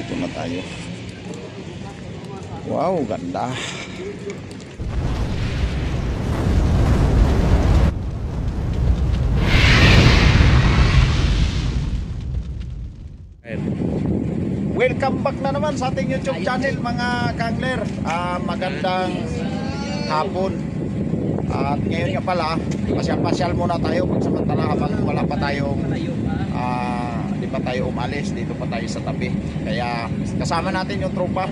Dito na tayo. Wow, ganda. Welcome back na naman sa ating YouTube channel mga kangler. Magandang hapon. At ngayon nga pala, pasyal-pasyal muna tayo samantala habang wala pa tayong di pa tayo umalis, dito pa tayo sa tabi. Kaya kasama natin yung tropa.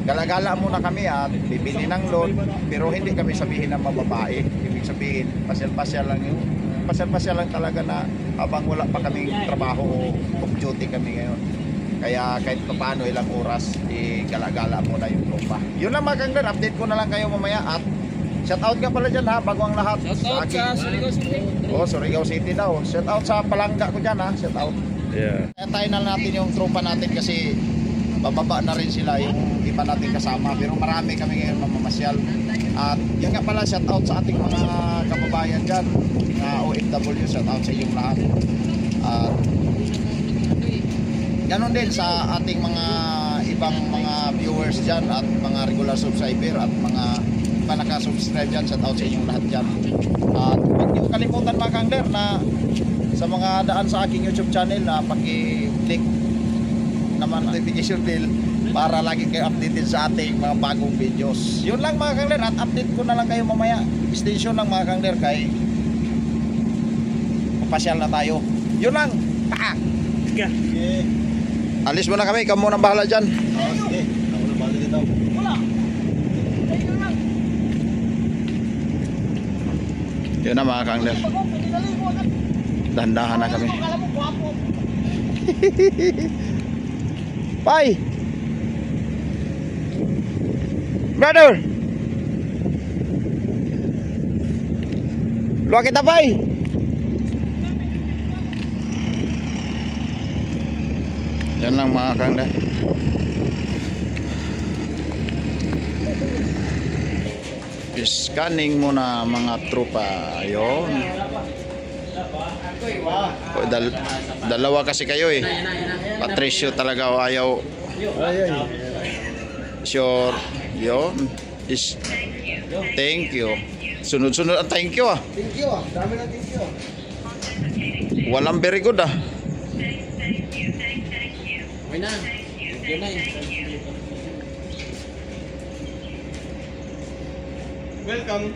Gala-gala muna kami at bibili ng load, pero hindi kami sabihin ng mababae. Ibig sabihin, pasyal-pasyal lang yun. Pasyal-pasyal lang talaga na habang wala pa kaming trabaho o off duty kami ngayon. Kaya kahit paano ilang oras, gala-gala muna yung tropa. Yun lang mga kangler, update ko na lang kayo mamaya. At shout out nga pala dyan ha, bago ang lahat. Shout out sa Surigao City. Oh, Surigao City daw. Shout out sa palangga ko dyan ha, shout out. Yeah. Kaya tayo na natin yung tropa natin kasi bababa na rin sila yung iba natin kasama. Pero marami kami ngayon mamamasyal. At yun nga pala, shout out sa ating mga kababayan dyan, na OFW, shout out sa inyong lahat. At ganon din sa ating mga ibang mga viewers dyan at mga regular subscriber at mga iba nakasubscribe dyan, shout out sa inyong lahat dyan. At huwag niyo kalimutan mga kangler na sa mga daan sa aking YouTube channel na paki-click naman notification bell para lagi kayo updated sa ating mga bagong videos. Yun lang mga kangler, at update ko na lang kayo mamaya. Station lang mga kangler, kay papasyal na tayo. Yun lang. Okay. Alis muna kami, ikaw muna bahala dyan. Sige, ako na bahala dito. Yun na mga kangler, dahan-dahan na kami. Bye brother, luwa kita bye. Yan lang mga kangler. Scanning muna mga tropa. Ayun. Dalawa kasi kayo eh. Patricio talaga ayaw. Sure. Yun. Thank you. Sunod-sunod ang thank you ah. Thank you ah. Dami na thank you. Walang very good ah. Okay na. Okay na. Welcome.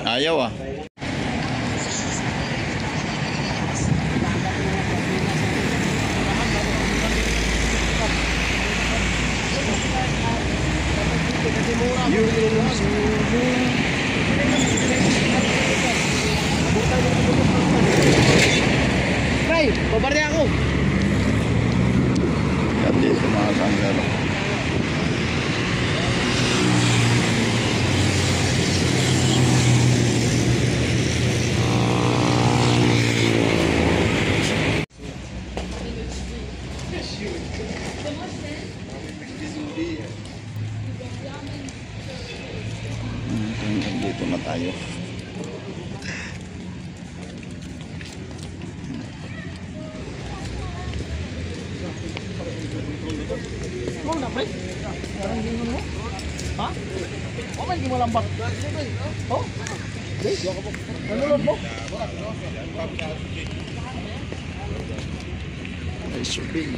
Ayaw ah. Try, babarya ako. Yan dito mga kangler. Dito na tayo. Ha? O may gimalambak. Oh? Nalulod mo? It's big.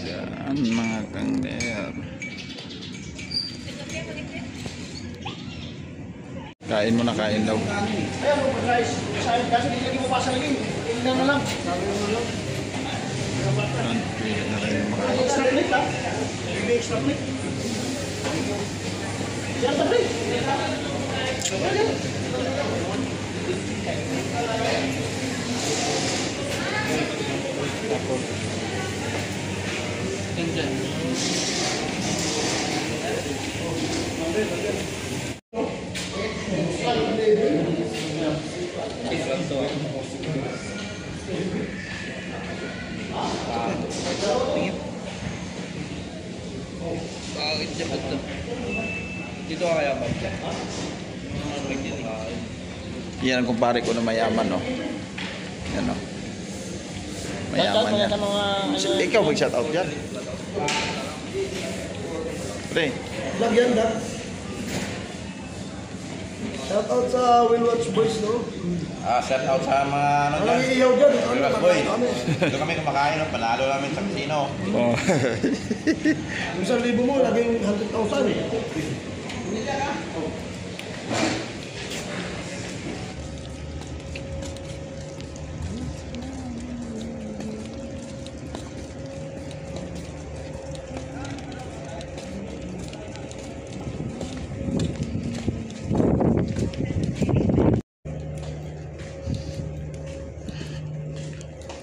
Yan mga kangler. Kain mo na, kain daw. Ayan mo guys. Kasi hindi mo pa sa lagi. Tingnan na lang. Extra plate ha? Extra plate. Yan ta plate. Bakit siya ba ito? Dito ka kaya ba? Yan ang kumpare ko na mayaman, no? Yan, no? Mayaman yan. Ikaw mag-shout out dyan. Pre. Vlog yan, Dak. Shout out sa Will Watch Boys, no? Shout out sa mga ano Walang dyan. iiyaw dyan. Relax boy. Doon kami kumakain, no? Panalo namin sa casino. Oh. Yung 1,000 mo, laging 100,000.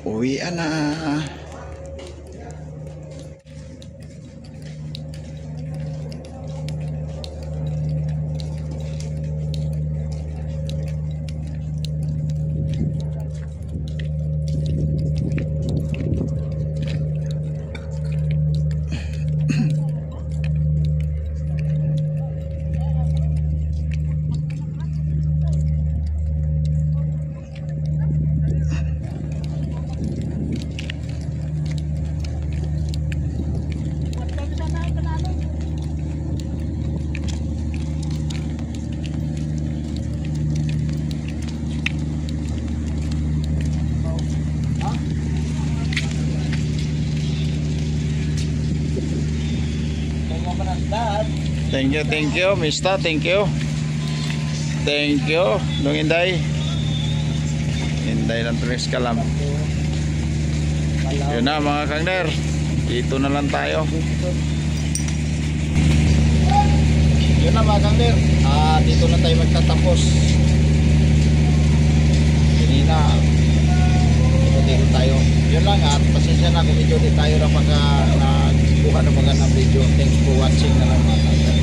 Uwian na. Thank you, Mista, thank you. Thank you, Dong Inday. Inday ng Tres Kalam. Yun na mga kangner, dito na lang tayo. Yun na mga kangner, dito na tayo magtatapos. Kanina, dito tayo. Yun lang at pasensya na kung medyo di tayo na nagbuka ng magandang video. Thanks for watching na lang mga kangner.